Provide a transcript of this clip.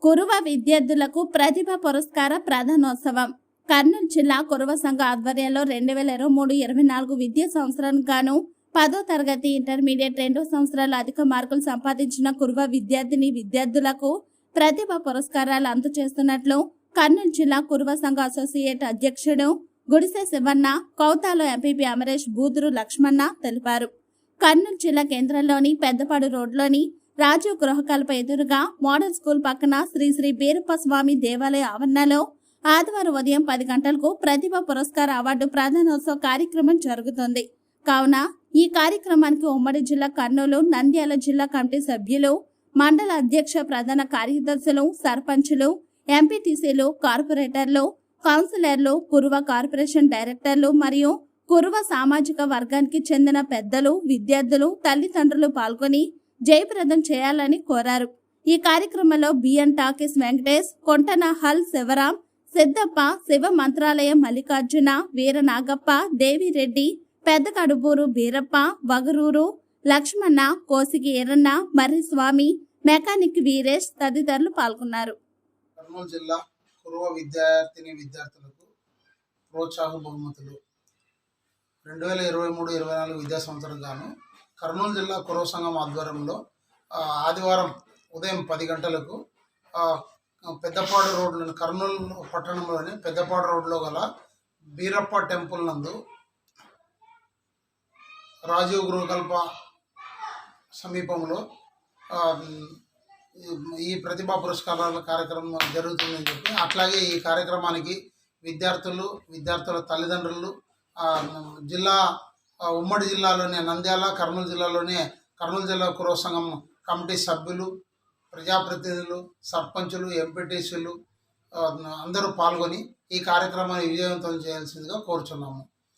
కురువ విద్యార్థులకు ప్రతిభ పురస్కార ప్రధానోత్సవం కర్నూలు జిల్లా కురువ సంఘ ఆధ్వర్యంలో 2023-24 విద్యా సంవత్సరానికి గాను 10వ తరగతి ఇంటర్మీడియట్ 2వ సంవత్సరాలు అధిక మార్కులు సంపాదించిన కురువ విద్యార్థులకు ప్రతిభ పురస్కారాలు అందజేస్తున్నట్లు కర్నూలు జిల్లా కురువ సంఘ అసోసియేట్ అధ్యక్షుడు గుడిసె శివన్న, కౌతాలో ఎంపీపీ అమరేష్, బూదురు లక్ష్మణ తెలిపారు. కర్నూలు జిల్లా కేంద్రంలోని పెద్దపాడు రోడ్లోని రాజీవ్ గృహకల్ప ఎదురుగా మోడల్ స్కూల్ పక్కన శ్రీ శ్రీ బీరప్ప స్వామి దేవాలయ ఆవరణలో ఆదివారం ఉదయం 10 గంటలకు ప్రతిభ పురస్కార అవార్డు ప్రధానోత్సవ కార్యక్రమం జరుగుతుంది. కావున ఈ కార్యక్రమానికి ఉమ్మడి జిల్లా కర్నూలు, నంద్యాల జిల్లా కమిటీ సభ్యులు, మండల అధ్యక్ష ప్రధాన కార్యదర్శులు, సర్పంచులు, ఎంపీటీసీలు, కార్పొరేటర్లు, కౌన్సిలర్లు, కురువ కార్పొరేషన్ డైరెక్టర్లు మరియు కురువ సామాజిక వర్గానికి చెందిన పెద్దలు, విద్యార్థులు, తల్లిదండ్రులు పాల్గొని జయప్రదం చేయాలని కోరారు. ఈ కార్యక్రమంలో బిఎన్ టాకీస్ వెంకటేష్, కొంటన హల్ శివరాం, సిద్దప్ప, శివ మంత్రాలయం మల్లికార్జున, వీర నాగప్ప, దేవిరెడ్డి, పెద్ద కడుబూరు బీరప్ప, వగరూరు లక్ష్మణ, కోసిగి ఎర్రన్న, మర్రి స్వామి, మెకానిక్ వీరేష్ తదితరులు పాల్గొన్నారు. కర్నూలు జిల్లా కురువ విద్యార్థులకు ప్రోత్సాహ బహుమతులు 2023-24 విద్యా సంవత్సరం గాను కర్నూలు జిల్లా కురువ సంఘం ఆధ్వర్యంలో ఆదివారం ఉదయం 10 గంటలకు పెద్దపాడు రోడ్లోని కర్నూలు పట్టణంలోని పెద్దపాడు రోడ్లో గల బీరప్ప టెంపుల్ నందు రాజీవ్ గృహకల్ప సమీపంలో ఈ ప్రతిభా పురస్కారాల కార్యక్రమం జరుగుతుందని చెప్పి, అట్లాగే ఈ కార్యక్రమానికి విద్యార్థుల తల్లిదండ్రులు, ఉమ్మడి జిల్లాలోనే నంద్యాల, కర్నూలు జిల్లాలోనే కర్నూలు జిల్లా కురువ సంఘం కమిటీ సభ్యులు, ప్రజాప్రతినిధులు, సర్పంచులు, ఎంపీటీసీలు అందరూ పాల్గొని ఈ కార్యక్రమాన్ని విజయవంతం చేయాల్సిందిగా కోరుచున్నాము.